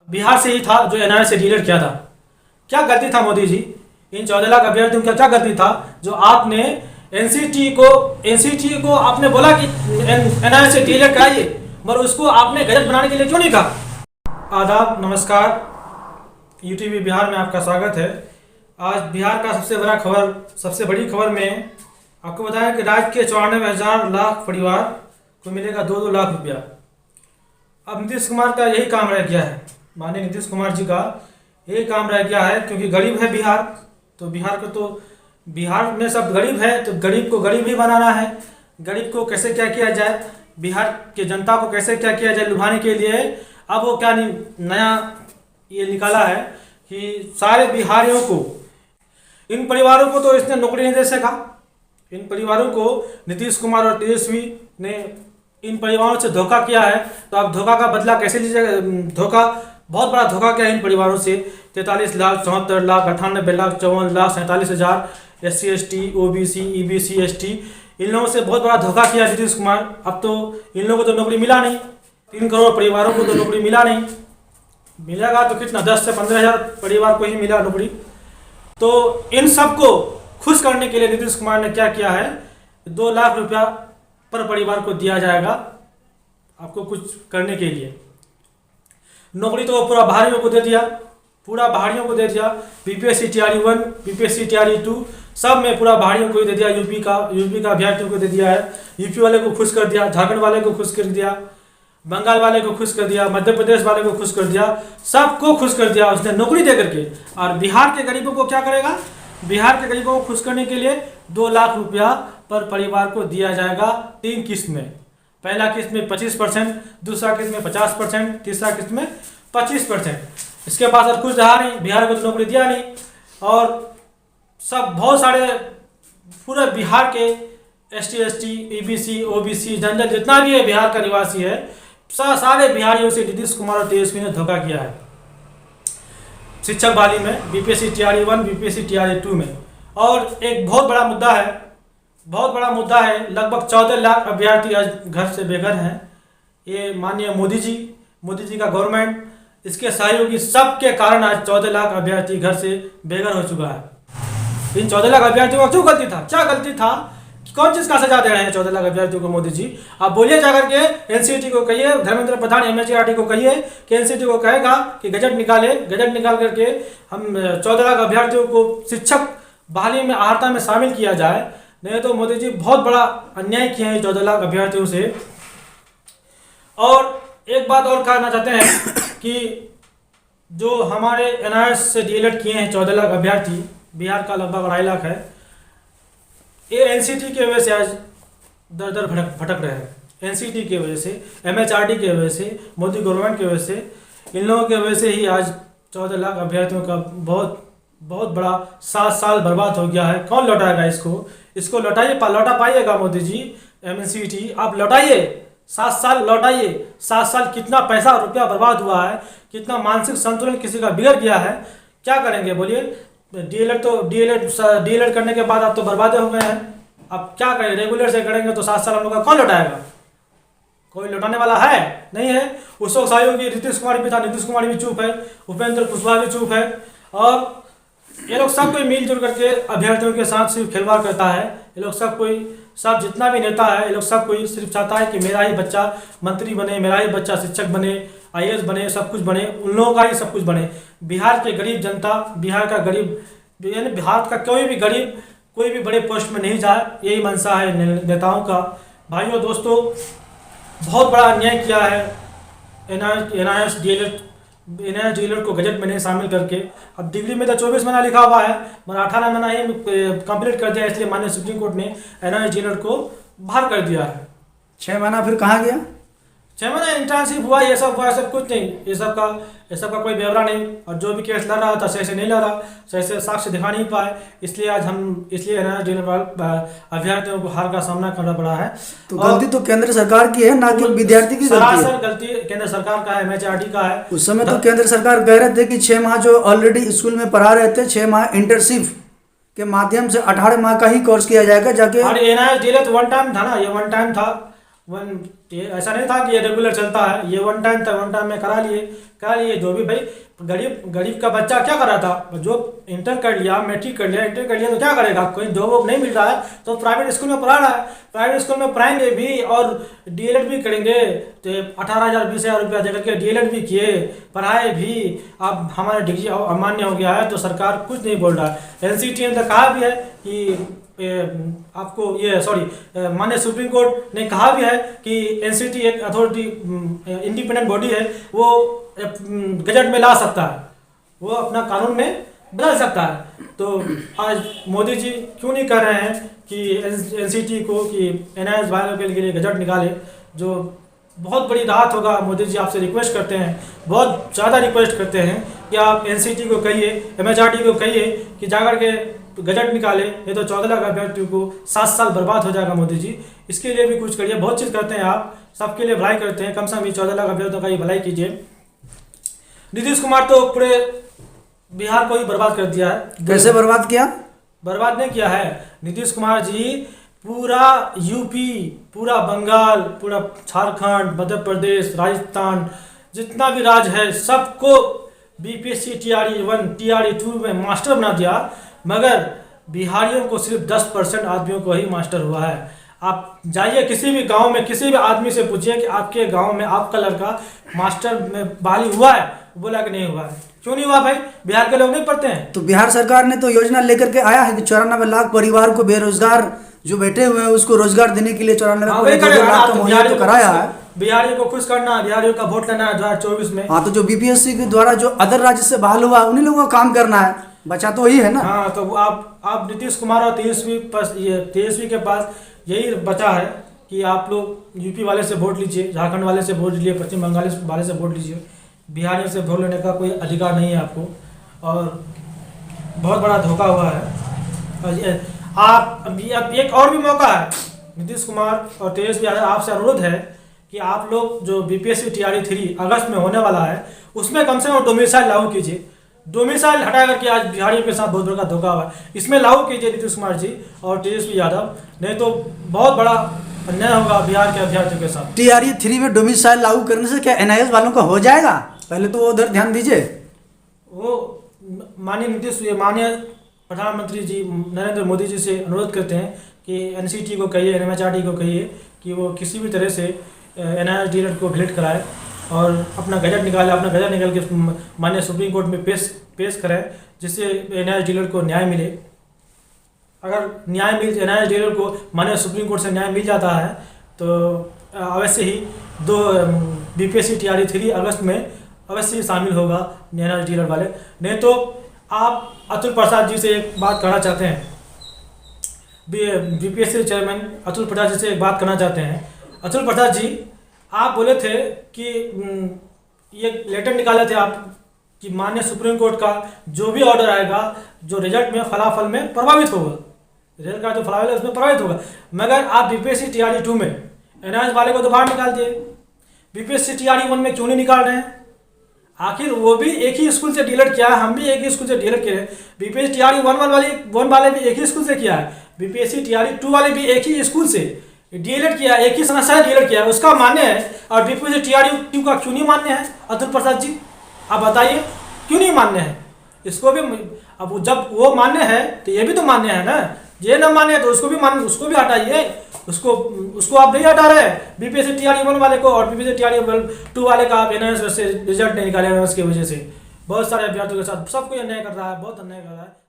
बिहार से ही था जो एनआईए से डीलेट किया था। क्या गलती था मोदी जी, इन 14 लाख अभ्यर्थियों का क्या गलती था जो आपने एनसीटी को आपने बोला कि एनआईए से डीलेट कराइए, मगर उसको आपने गजट बनाने के लिए क्यों नहीं कहा। आदाब, नमस्कार, यूटीवी बिहार में आपका स्वागत है। आज बिहार का सबसे बड़ी खबर में आपको बताया कि राज्य के 94,000 लाख परिवार को मिलेगा 2-2 लाख रुपया। अब नीतीश कुमार का यही काम रह गया है, माननीय नीतीश कुमार जी का यही काम रह गया है, क्योंकि गरीब है बिहार, तो बिहार में सब गरीब है, तो गरीब को गरीब ही बनाना है। गरीब को कैसे क्या किया जाए, बिहार के जनता को कैसे क्या किया जाए लुभाने के लिए अब वो क्या नया ये निकाला है कि सारे बिहारियों को, इन परिवारों को तो इसने नौकरी नहीं दे सका। इन परिवारों को नीतीश कुमार और तेजस्वी ने इन परिवारों से धोखा किया है, तो आप धोखा का बदला कैसे लीजिएगा। बहुत बड़ा धोखा किया इन परिवारों से। 43 lakh, 74 lakh, 98 lakh, 54 lakh, 47,000 SC ST OBC EBC ST, इन लोगों से बहुत बड़ा धोखा किया नीतीश कुमार। अब तो इन लोगों को तो नौकरी मिला नहीं, 3 करोड़ परिवारों को तो नौकरी मिला नहीं। मिलेगा तो कितना, 10 से 15,000 परिवार को ही मिला नौकरी। तो इन सबको खुश करने के लिए नीतीश कुमार ने क्या किया है, 2 लाख रुपया पर परिवार को दिया जाएगा आपको कुछ करने के लिए। नौकरी तो पूरा बाहरियों को दे दिया, पूरा बाहरियों को दे दिया। बीपीएससी TRE 1, बीपीएससी TRE 2 सब में पूरा बाहरियों को ही दे दिया। यूपी का अभ्यर्थियों को दे दिया है। यूपी वाले को खुश कर दिया, झारखंड वाले को खुश कर दिया, बंगाल वाले को खुश कर दिया, मध्य प्रदेश वाले को खुश कर दिया, सबको खुश कर दिया उसने नौकरी दे करके। और बिहार के गरीबों को क्या करेगा, बिहार के गरीबों को खुश करने के लिए 2 लाख रुपया पर परिवार को दिया जाएगा 3 किस्त में। पहला किस्त में 25%, दूसरा किस्त में 50%, तीसरा किस्त में 25%। इसके पास और कुछ रहा नहीं, बिहार को तो नौकरी दिया नहीं। और सब बहुत सारे पूरे बिहार के ST ST EBC OBC general जितना भी है बिहार का निवासी है, सारे बिहारियों से नीतीश कुमार और तेजस्वी ने धोखा किया है शिक्षक बहाली में, बीपीएससी TRE 1, बीपीएससी TRE 2 में। और एक बहुत बड़ा मुद्दा है, लगभग 14 लाख अभ्यर्थी आज घर से बेघर हैं। ये माननीय मोदी जी का गवर्नमेंट, इसके सहयोगी सबके कारण आज 14 लाख अभ्यर्थी घर से बेघर हो चुका है। इन 14 लाख अभ्यर्थियों का क्यों गलती था, क्या गलती था, कौन चीज़ का सजा दे रहे हैं 14 लाख अभ्यर्थियों को मोदी जी। आप बोलिए जाकर के एनसीटी को कहिए, धर्मेंद्र प्रधान MHRD को कहिए कि एनसीटी को कहेगा कि गजट निकाल करके हम 14 लाख अभ्यर्थियों को शिक्षक बहाली में आहर्ता में शामिल किया जाए। नहीं तो मोदी जी बहुत बड़ा अन्याय किए हैं 14 लाख अभ्यर्थियों से। और एक बात और कहना चाहते हैं कि जो हमारे NIS से डीएलएड किए हैं 14 लाख अभ्यर्थी, बिहार का लगभग 2.5 लाख है, ये एनसीटी की वजह से आज दर दर भटक रहे हैं। एनसीटी की वजह से, MHRD की वजह से, मोदी गवर्नमेंट की वजह से, इन लोगों की वजह से ही आज 14 लाख अभ्यर्थियों का बहुत बड़ा 7 साल बर्बाद हो गया है। कौन लौटाएगा इसको लौटा पाइएगा मोदी जी। एनसीटी आप लौटाइए, 7 साल लौटाइए। 7 साल कितना पैसा रुपया बर्बाद हुआ है, कितना मानसिक संतुलन किसी का बिगड़ गया है। क्या करेंगे बोलिए। डीएलएड करने के बाद आप तो बर्बादे हो गए हैं। अब क्या करें, रेगुलर से करेंगे तो 7 साल हम लोग का कौन लौटाएगा, कोई लौटाने वाला है नहीं है। उस वक्त सहयोगी नीतीश कुमार भी था, नीतीश कुमार भी चुप है, उपेंद्र कुशवाहा भी चुप है। और ये लोग सब कोई मिलजुल करके अभ्यर्थियों के साथ सिर्फ खिलवाड़ करता है। ये लोग सब जितना भी नेता है, ये लोग सब कोई सिर्फ चाहता है कि मेरा ही बच्चा मंत्री बने, मेरा ही बच्चा शिक्षक बने, IAS बने, सब कुछ बने, उन लोगों का ही सब कुछ बने। बिहार के गरीब जनता, बिहार का गरीब यानी बिहार का कोई भी गरीब कोई भी बड़े पोस्ट में नहीं जाए, यही मंशा है नेताओं का। भाइयों दोस्तों, बहुत बड़ा अन्याय किया है NIS डीएलएड को गजट में नहीं शामिल करके। अब डिग्री में तो 24 महीना लिखा हुआ है, मगर 18 महीना ही कंप्लीट कर दिया, इसलिए माननीय सुप्रीम कोर्ट ने NIS डीएलएड को बाहर कर दिया है। 6 महीना फिर कहाँ गया, 6 महीना इंटर्नशिप हुआ, ये सब हुआ, सब कुछ नहीं, ये सब का कोई ब्यौरा नहीं। और जो भी केस लड़ रहा था सही से नहीं लड़ा, सही से साक्ष्य दिखा नहीं पाए, इसलिए NIS डीएलएड अभ्यर्थियों को हार का सामना करना पड़ा है। तो गलती तो केंद्र सरकार की है, ना कि विद्यार्थी की गलती है। गलती केंद्र सरकार का है, MHRD का है। उस समय तो केंद्र सरकार कह रहे थे कि 6 माह जो ऑलरेडी स्कूल में पढ़ा रहे थे, 6 माह इंटर्नशिप के माध्यम से 18 माह का ही कोर्स किया जाएगा जाके। और NIS डीएलएड वन टाइम था ना, ये वन टाइम था। ऐसा नहीं था कि ये रेगुलर चलता है, ये वन टाइम था, वन टाइम में करा लिए, कर लिए, जो भी भाई गरीब का बच्चा क्या कर रहा था, जो इंटर कर लिया, मैट्रिक कर लिया, इंटर कर लिया तो क्या करेगा, कोई जॉब वॉब नहीं मिल रहा है तो प्राइवेट स्कूल में पढ़ा रहा है, प्राइवेट स्कूल में पढ़ाएंगे भी और डीएलएड भी करेंगे तो 18,000 20,000 रुपया देकर के डीएलएड भी किए, पढ़ाए भी। अब हमारा डिग्री अमान्य हो गया है तो सरकार कुछ नहीं बोल रहा है। एनसीटी ने तो कहा भी है कि आपको ये माननीय सुप्रीम कोर्ट ने कहा भी है कि एनसीटी एक अथॉरिटी इंडिपेंडेंट बॉडी है, वो गजट में ला सकता है, वो अपना कानून में बदल सकता है। तो आज मोदी जी क्यों नहीं कर रहे हैं कि एनसीटी को कि एनआईएस वालों के लिए गजट निकाले, जो बहुत बड़ी राहत होगा। मोदी जी आपसे रिक्वेस्ट करते हैं, बहुत ज़्यादा रिक्वेस्ट करते हैं कि आप एनसीटी को कहिए, एमएचआरडी को कहिए कि जाकर के गजट निकाले, नहीं तो 14 लाख अभ्यर्थियों को 7 साल बर्बाद हो जाएगा। मोदी जी इसके लिए भी कुछ करिए, बहुत चीज़ करते हैं आप, सबके लिए भलाई करते हैं, कम से कम 14 लाख अभ्यर्थियों का ये भलाई कीजिए। नीतीश कुमार तो पूरे बिहार को ही बर्बाद कर दिया है। कैसे बर्बाद किया? बर्बाद नहीं किया है नीतीश कुमार जी, पूरा यूपी, पूरा बंगाल, पूरा झारखंड, मध्य प्रदेश, राजस्थान, जितना भी राज्य है सबको बीपीएससी टीआरई 1 टीआरई 2 में मास्टर बना दिया, मगर बिहारियों को सिर्फ 10% आदमियों को ही मास्टर हुआ है। आप जाइए किसी भी गांव में, किसी भी आदमी से पूछिए कि आपके गांव में आपका लड़का मास्टर में बहाली हुआ है, बोला कि नहीं हुआ है। क्यों नहीं हुआ भाई? बिहार के लोग नहीं पढ़ते हैं। तो बिहार सरकार ने तो योजना लेकर के आया है कि 94 लाख परिवार को, बेरोजगार जो बैठे हुए हैं उसको रोजगार देने के लिए 94 लाख का मुहैया तो कराया है। बिहारियों को खुश करना, बिहारियों का वोट लेना है 2024 में। हाँ, तो जो बीपीएससी के द्वारा जो अदर राज्य से बहाल हुआ उन्हीं लोगों को काम करना है, बचा तो वही है ना। हाँ, तो आप नीतीश कुमार और तेजस्वी के पास यही बचा है कि आप लोग यूपी वाले से वोट लीजिए, झारखंड वाले से वोट लीजिए, पश्चिम बंगाल वाले से वोट लीजिए, बिहारियों से वोट लेने का कोई अधिकार नहीं है आपको, और बहुत बड़ा धोखा हुआ है। आप अब एक और भी मौका है, नीतीश कुमार और तेजस्वी यादव आपसे अनुरोध है कि आप लोग जो बीपीएससी टीआरई 3 अगस्त में होने वाला है उसमें कम से कम डोमिसाइल लागू कीजिए। डोमिसाइल हटा करके आज बिहारियों के साथ बहुत बड़ा धोखा हुआ है, इसमें लागू कीजिए नीतीश कुमार जी और तेजस्वी यादव, नहीं तो बहुत बड़ा अन्याय होगा बिहार के अभ्यर्थियों के साथ। टीआरई 3 में डोमिसाइल लागू करने से क्या एनआईएस वालों का हो जाएगा? पहले तो वो उधर ध्यान दीजिए। वो माननीय प्रधानमंत्री जी नरेंद्र मोदी जी से अनुरोध करते हैं कि एनसीटी को कहिए, एमएचआरडी को कहिए कि वो किसी भी तरह से एनआईएस डीएलएड को विलेट कराए और अपना गजट निकाले, अपना गजट निकाल के माननीय सुप्रीम कोर्ट में पेश करें, जिससे एनआईएस डीएलएड को न्याय मिले। अगर एनआईएस डीएलएड को माननीय सुप्रीम कोर्ट से न्याय मिल जाता है तो अवश्य ही बीपीएससी टीआरई 3 अगस्त में अवश्य ही शामिल होगा एनआईएस डीएलएड वाले। नहीं तो आप अतुल प्रसाद जी से एक बात करना चाहते हैं, बीपीएससी चेयरमैन अतुल प्रसाद जी से एक बात करना चाहते हैं। अतुल प्रसाद जी, आप बोले थे कि ये लेटर निकाले थे आप कि माननीय सुप्रीम कोर्ट का जो भी ऑर्डर आएगा जो रिजल्ट में फलाफल में प्रभावित होगा, रिजल्ट का जो फलाफल है उसमें प्रभावित होगा, मगर आप बीपीएससी टीआरई 2 में एनआईएस वाले को तो बाहर निकाल दिए, बीपीएससी टीआरई 1 में क्यों नहीं निकाल रहे हैं? आखिर वो भी एक ही स्कूल से डीएलएड किया है, हम भी एक ही स्कूल से डीएलएड किए हैं। बीपीएससी टीआरई 1 वाले भी एक ही स्कूल से किया है, बीपीएससी टीआरई 2 वाले भी एक ही स्कूल से डीएलएड किया है, एक ही संस्था से डीएलएड किया है, उसका मान्य है। और बीपीएससी टीआरई 2 का क्यों नहीं मान्य है? अतुल प्रसाद जी आप बताइए क्यों नहीं मान्य है? इसको भी अब जब वो मान्य है तो ये भी तो मान्य है ना, ये ना मान्य है तो उसको भी हटाइए, उसको आप नहीं हटा रहे बीपीएससी टीआरई 1 वाले को, और बीपीएससी टीआरई 2 वाले का आप एनआईएस से रिजल्ट नहीं निकाले, उसकी वजह से बहुत सारे अभ्यर्थियों के साथ सबको अन्याय कर रहा है, बहुत अन्याय कर रहा है।